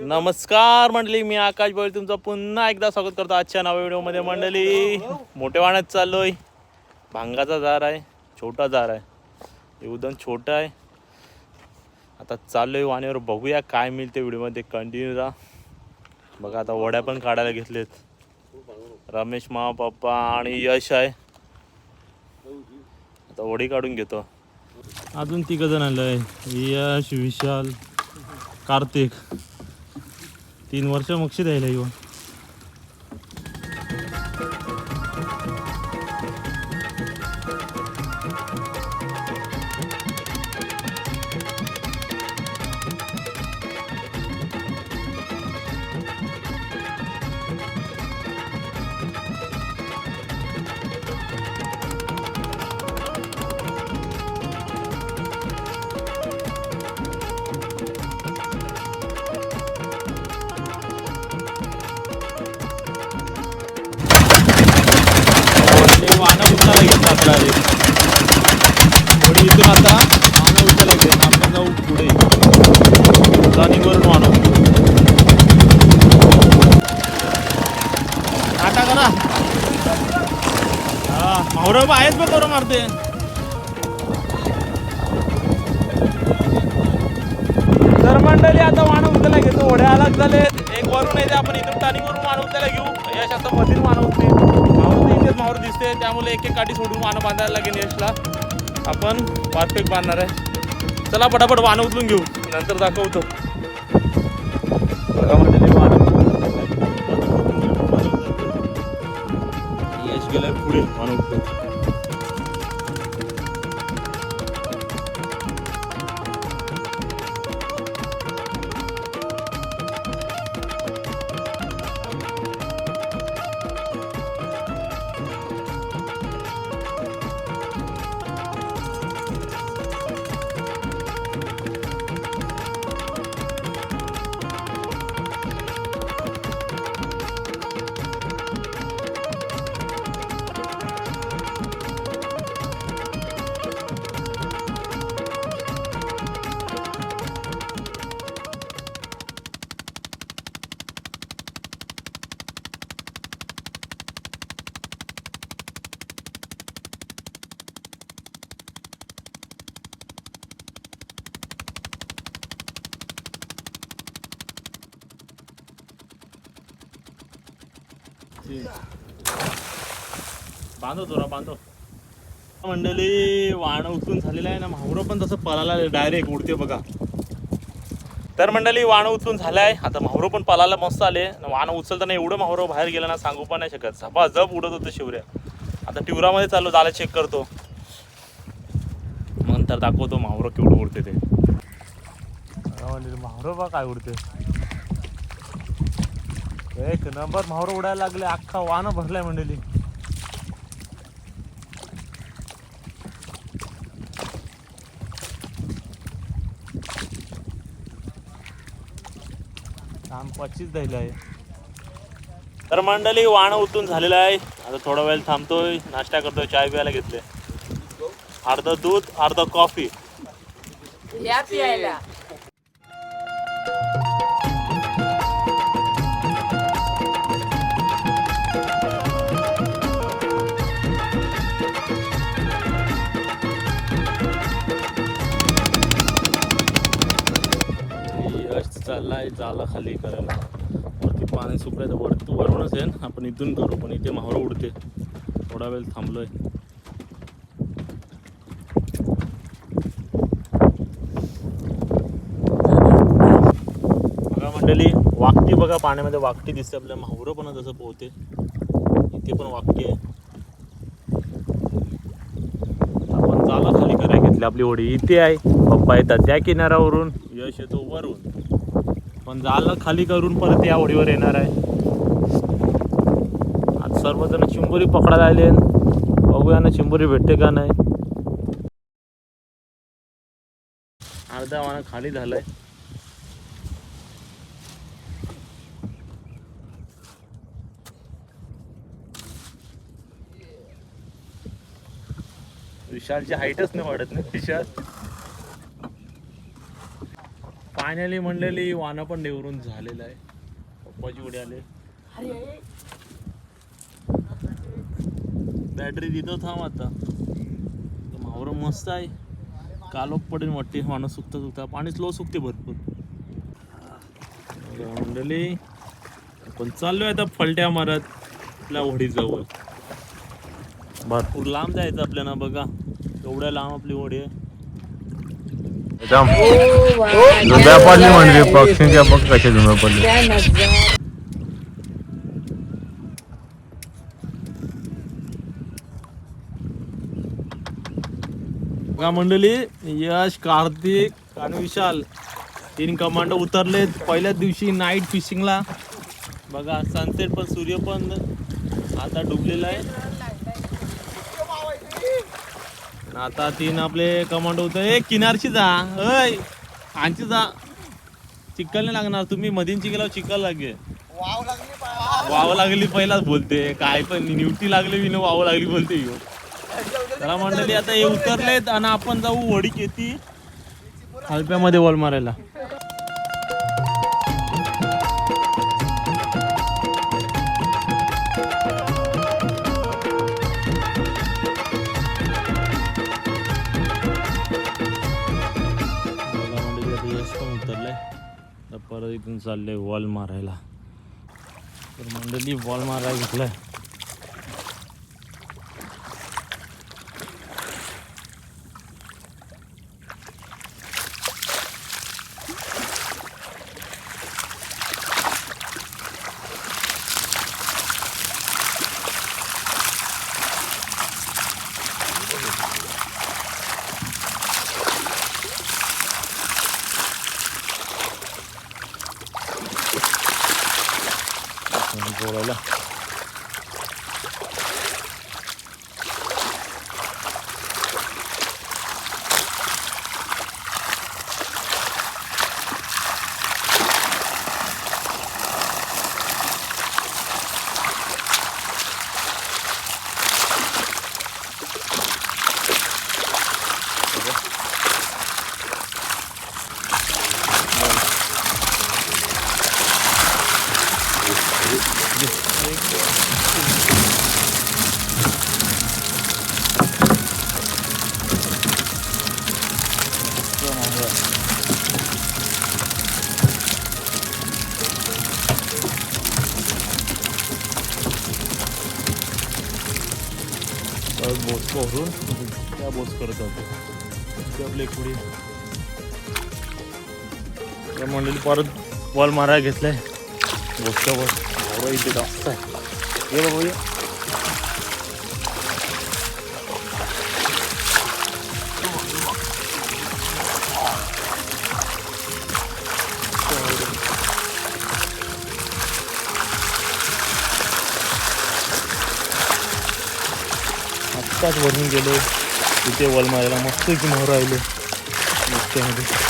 नमस्कार मंडळी, मी आकाश भोईर तुमचं पुन्हा एकदा स्वागत करतो आजच्या नव्या व्हिडिओमध्ये. मंडळी मोठे वाहनात चाललोय. भांगाचा जार आहे, छोटा जार आहे, एकदम छोटा आहे. आता चाललोय वाणीवर, बघूया काय मिळते. व्हिडिओमध्ये कंटिन्यू राहा. बघा आता वड्या पण काढायला घेतलेत. रमेश मा पप्पा आणि यश आहे. आता वडी काढून घेतो. अजून 3 जण आलंय, यश, विशाल, कार्तिक. 3 वर्ष मक्षी द्यायला येऊ. वाहनं उचलायला घेतलं आपल्याला. इथून आता वाहनं उचलायला घेतलं. आपण जाऊ पुढे रनिंगवरून वाहनं. आता करा. हा मावरं आहेच बघ, बरं मारते. तर मंडळी आता वाहनं उचलायला घेतो. ओढ्या अलग झालेत. एक वरून येते, आपण इथून टाणीवरून वाहनं उचलायला घेऊ. यश आता मधील वाहनं उचले. मावर दिसते, त्यामुळे एक काठी सोडून वाहनं बांधायला लागेल यशला. आपण परफेक्ट बांधणार आहे. चला पटापट वाहनं उचलून घेऊ, नंतर दाखवतो. यश गेलाय पुढे वाहनं उचलून. बांधो जोरा बांधो. मंडळी वाहनं उचलून झालेलं आहे ना. माहुरं पण तसं पळायला डायरेक्ट उडते बघा. तर मंडळी वाहनं उचलून झालं आहे. आता माहुरं पण पळायला मस्त आले. वाहनं उचलताना एवढं माहुरं बाहेर गेलं ना, सांगू पण नाही शकत. झपाझप उडत होतं शिवऱ्या. आता टिवरामध्ये चाललो, झालं चेक करतो, नंतर दाखवतो माहुरं केवढं उडते ते. माहुरं बा काय उडते. एक नंबर माहुरं उडायला लागले. अख्खा वाहनं भरलाय मंडळी. काम 25 द्यायला आहे. तर मंडळी वाहनं उतरून झालेलं आहे. आता थोडा वेळ थांबतोय, नाश्ता करतोय, चाय प्यायला घेतले. अर्ध दूध, अर्ध कॉफी या प्यायला. चाललाय जाला खाली करायला. वरती पाणी सुकलाय, तर वरूनच आहे. आपण इथून करू, पण इथे माहुरं उडते. थोडा वेळ थांबलोय. बघा मंडळी, वाकटी बघा, पाण्यामध्ये वाकटी दिसते आपल्या. माहुरं पण जसं पोहते, इथे पण वाकटी आहे. आपण जाला खाली करायला घेतली. आपली होडी इथे आहे, पप्पा येतात त्या किनाऱ्यावरून, यश येतो वरून. पण जालं खाली करून परत या होडीवर येणार आहे. आज सर्वजण चिंबोरी पकडायला आले. बघूया ना चिंबोरी भेटते का नाही. अर्धा वाहन खाली झालंय. विशालची हाईटच नाही वाढत ना. विशाल फायनली मंडळी वाना पण देवरून झालेलं आहे. पप्पाची उडी आले. बॅटरी तिथं थांब आता. मावरं मस्त आहे. कालोख पडेल वाटते वाना सुकता सुकता. पाणी स्लो सुकते भरपूर. मंडळी आपण चाललोय आता फलट्या मारत आपल्या होडीजवळ. भरपूर लांब जायचं आपल्याला बघा. एवढ्या लांब आपली होडी आहे. झुंब्या पडली म्हणजे पक्षींच्या बघ कशा झुंब्या पडली. बघा मंडळी यश, कार्तिक आणि विशाल 3 कमांडो उतरलेत पहिल्याच दिवशी नाईट फिशिंगला. बघा सनसेट पण सूर्य पण आता डुबलेला आहे. आता 3 आपले कमांडो उतर. किनारची जा अय आमची जा. चिखल नाही लागणार. तुम्ही मधींची गेल्यावर चिखल लागेल. वाव लागली पहिलाच बोलते. काय पण न्यूटी लागली विन वाव लागली बोलते. त्याला मंडळी आता हे उतरलेत आणि आपण जाऊ होडी येते हलप्यामध्ये वॉल मारायला. परत इथून चाललंय वॉल मारायला. तर मंडळी वॉल मारायला घेतलाय. बोलायला बोस करून त्या बोस करत होतो ते आपले पुढे त्या मंडळी परत बॉल मारायला घेतलाय. बोसच्या वर भावरा इथे जास्त आहे. ये बाबा ये. आत्ताच वरून गेलो तिथे वॉल मारायला. मस्त की मोहर राहिले मस्तमध्ये.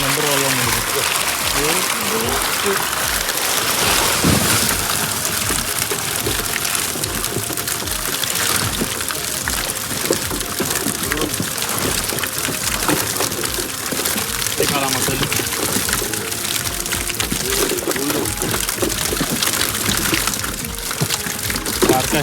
नंबर वाला मिळतो. ते काळा मसाला बारका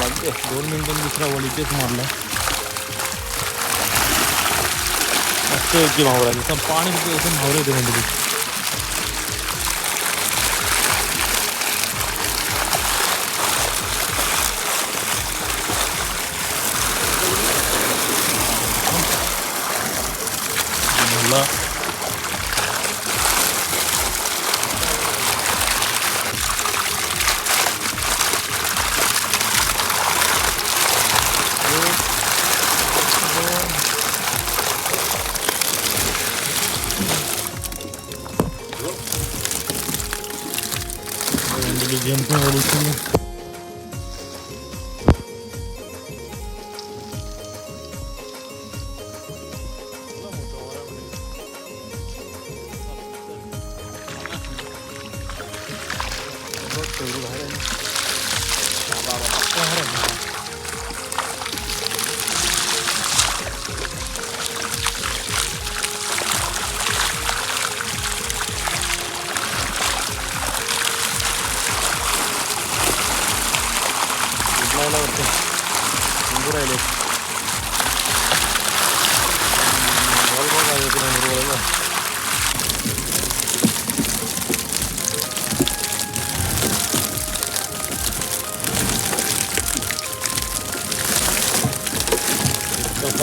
लागते. 2 मिनिटांनी दुसरा वॉल इथेच मारला. मस्त की भावरा जसं पाणी असं भावरे होते म्हणजे. बोला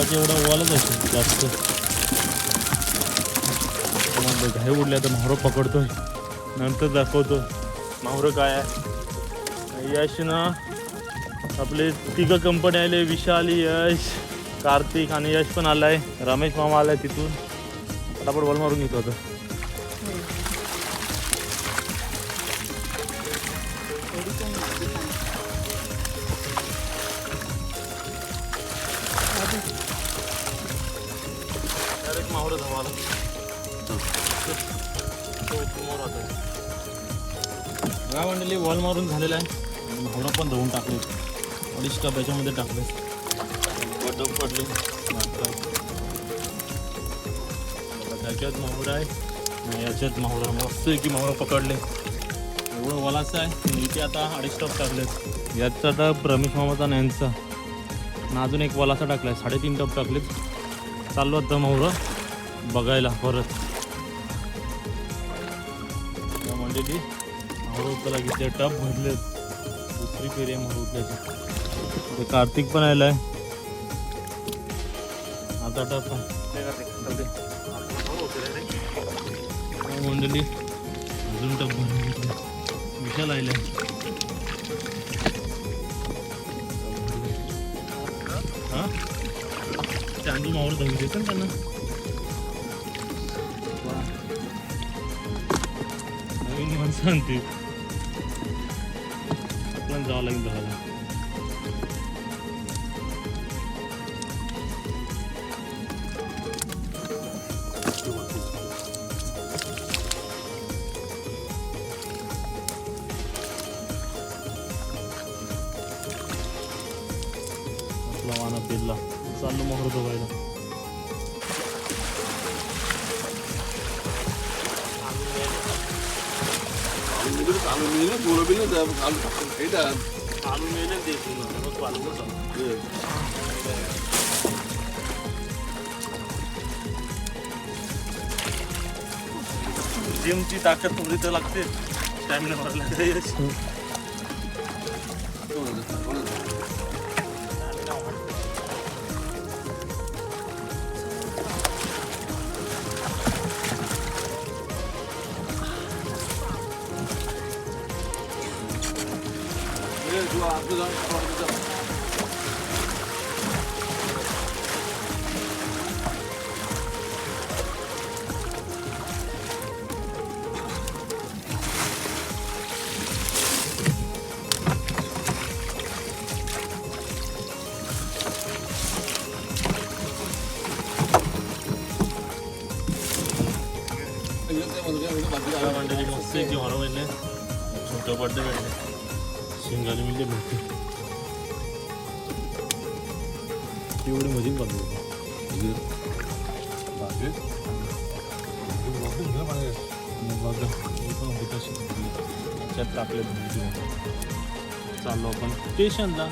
एवढा ओवालाच असेल जास्त घाई उडल्या तर माहुरं पकडतोय नंतर दाखवतो माहुरं काय आहे. यश ना आपले तिघं कंपनी आले विशाल यश कार्तिक आणि यश पण आलाय रमेश मामा आलाय तिथून फटाफट बॉल मारून घेतो आता. गावंडली वॉल मारून झालेला आहे माहुरा पण धुवून टाकले 2.5 कप याच्यामध्ये टाकले डब पडले त्याच्यात माहुरा आहे याच्यात माहुरा मस्त की माहुरा पकडले एवढं वलाचं आहे इथे आता 2.5 कप टाकलेत याचा आता रमेश मामाचा नॅनचा आणि अजून एक वलाचा टाकलाय 3.5 टप टाकलेत. चाललो आता माहुरा बघायला परत मंडळी माहुरा उतरला की ते टप भरले दुसरी फेरी आहे माहुरा उतरायची. कार्तिक पण आलाय आता टप मंडळी अजून टप भरून घेतले विशाल आलाय हा चांदू माहुरा धरून देतात त्यांना नवीन माणसं आणते आपल्याला जावं लागेल बघायला. आपला वाना पेरला चाललो मोहर बघायला. जिमची ताकद थोडी तर लागते स्टॅमिना भरला मस्त की हॉर भेटले छोटं बड्डे भेटले शिंगाली मिळते मोठी एवढी मजीत बांधू त्याच्यात टाकले चाललो आपण स्टेशनला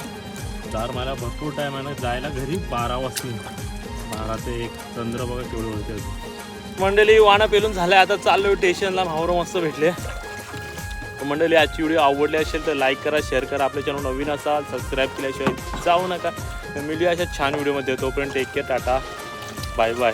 4 महिना भरपूर टाईम आहे ना जायला घरी 12 वाजतील 12 ते 1 चंद्र बघा केवढे होते. मंडळी वाणा पेलून झालं आता चाललो स्टेशनला माहुरं मस्त भेटले. मंडळी आजची व्हिडिओ आवडली असेल तर लाईक करा शेअर करा आपल्या चॅनल नवीन असाल सबस्क्राईब केल्याशिवाय जाऊ नका. मिळूया अशा छान व्हिडिओमध्ये तोपर्यंत take care ta-ta bye bye.